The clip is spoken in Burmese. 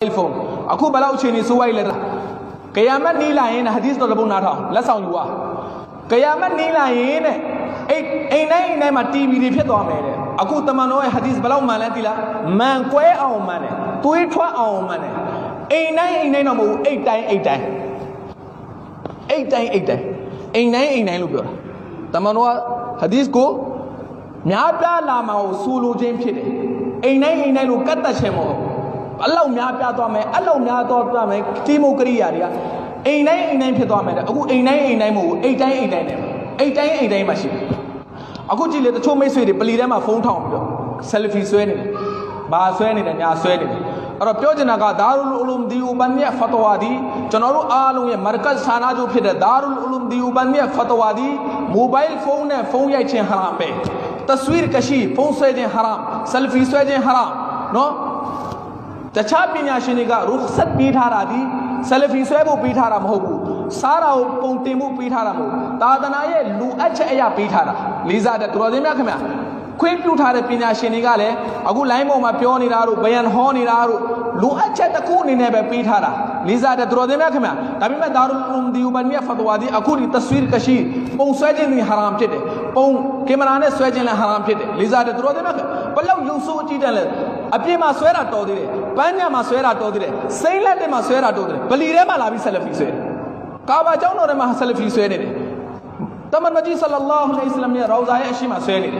phone အခုဘလောက်အချိန်နေဆိုးဝိုင်းလဲကယာမတ်နီးလာရင်ဟာဒီသ်တော်ဘုံနာထောင်လက်ဆောင်ယူပါကယာမတ်နီးလာရင်တဲ့အိမ်တိုင်းမှာ TV တွေဖြစ်သွားမယ်တဲ့အခုတမန်တော်ရဲ့ဟာဒီသ်ဘလောက်မှန်လဲသိလားမှန်ကွဲအောင်မှန်တယ်သွေးထွက်အောင်မှန်တယ်အိမ်တိုင်းတော့မဟုတ်ဘူးအိမ်တိုင်းလို့ပြောတာအိမ်တိုင်းလို့ပြောတာတမန်တော်ကဟာဒီသ်ကိုများပြားလာမှာကိုဆိုလိုခြင်းဖြစ်တယ်အိမ်တိုင်းလို့ကတ်တက်ခြင်းမဟုတ်အလောက်များပြသွားမယ်အလောက်များတော့ပြမယ်ဒီမိုကရိယာတွေကအိမ်တိုင်းဖြစ်သွားမယ်တဲ့အခုအိမ်တိုင်းမဟုတ်ဘူးအိမ်တိုင်းမှာရှိတယ်အခုကြည့်လေတချို့မိတ်ဆွေတွေပလီထဲမှာဖုန်းထောင်ပြီးတော့ဆယ်လ်ဖီဆွဲနေတယ်ဘာဆွဲနေတယ်ညာဆွဲနေတယ်အဲ့တော့ပြောချင်တာကဒါရူလ်အလူမ်ဒီဥဘန်ရဲ့ဖတ်ဝါဒီကျွန်တော်တို့အားလုံးရဲ့မာကတ်ဌာနချုပ်ဖြစ်တဲ့ဒါရူလ်အလူမ်ဒီဥဘန်ရဲ့ဖတ်ဝါဒီမိုဘိုင်းဖုန်းနဲ့ဖုန်းရိုက်ခြင်းဟရာမ်ပဲတဆွီရ်ကရှိဖုန်းဆွဲခြင်းဟရာမ်ဆယ်လ်ဖီဆွဲခြင်းဟရာမ်နော်တခြားပညာရှင်တွေကရုခ်ဆတ်ပေးထားတာဒီဆယ်လ်ဖီဆွဲဖို့ပေးထားတာမဟုတ်ဘူးစားတာကိုပုံတင်မှုပေးထားတာမဟုတ်သာသနာရဲ့လူအပ်ချက်အရာပေးထားတာလေးစားတဲ့တော်တော်များခင်ဗျာခွင့်ပြုထားတဲ့ပညာရှင်တွေကလည်းအခု line ပေါ်မှာပြောနေတာတို့ဘယန်ဟောနေတာတို့လူအပ်ချက်တစ်ခုအနေနဲ့ပဲပေးထားတာလေးစားတဲ့တော်တော်များခင်ဗျာဒါပေမဲ့ဒါရူလ်အလူမ်ဒီဥဘန်ရဲ့ဖတ်ဝါဒီအခုဒီတဆွီရ်ကရှိပုံဆွဲခြင်းတွေဟာရမ်ဖြစ်တယ်ပုံကင်မရာနဲ့ဆွဲခြင်းလည်းဟာရမ်ဖြစ်တယ်လေးစားတဲ့တော်တော်များခင်ဘလောက်ယုံဆိုးအကြည့်တယ်လဲအပြင်မှာဆွဲတာတော်သေးတယ်ပန်းညမှာဆွဲတာတော်သေးတယ်စိမ့်လက်တွေမှာဆွဲတာတော်သေးတယ်ဗလီထဲမှာလာပြီးဆယ်လ်ဖီဆွဲတယ်ကာဘာကျောင်းတော်ထဲမှာဆယ်လ်ဖီဆွဲနေတယ်တမန်တော်ကြီးဆလ္လာလာဟူအလိုင်ဝါဆလမ်ရဲ့ရောဇာရဲ့အရှိမဆွဲနေတယ်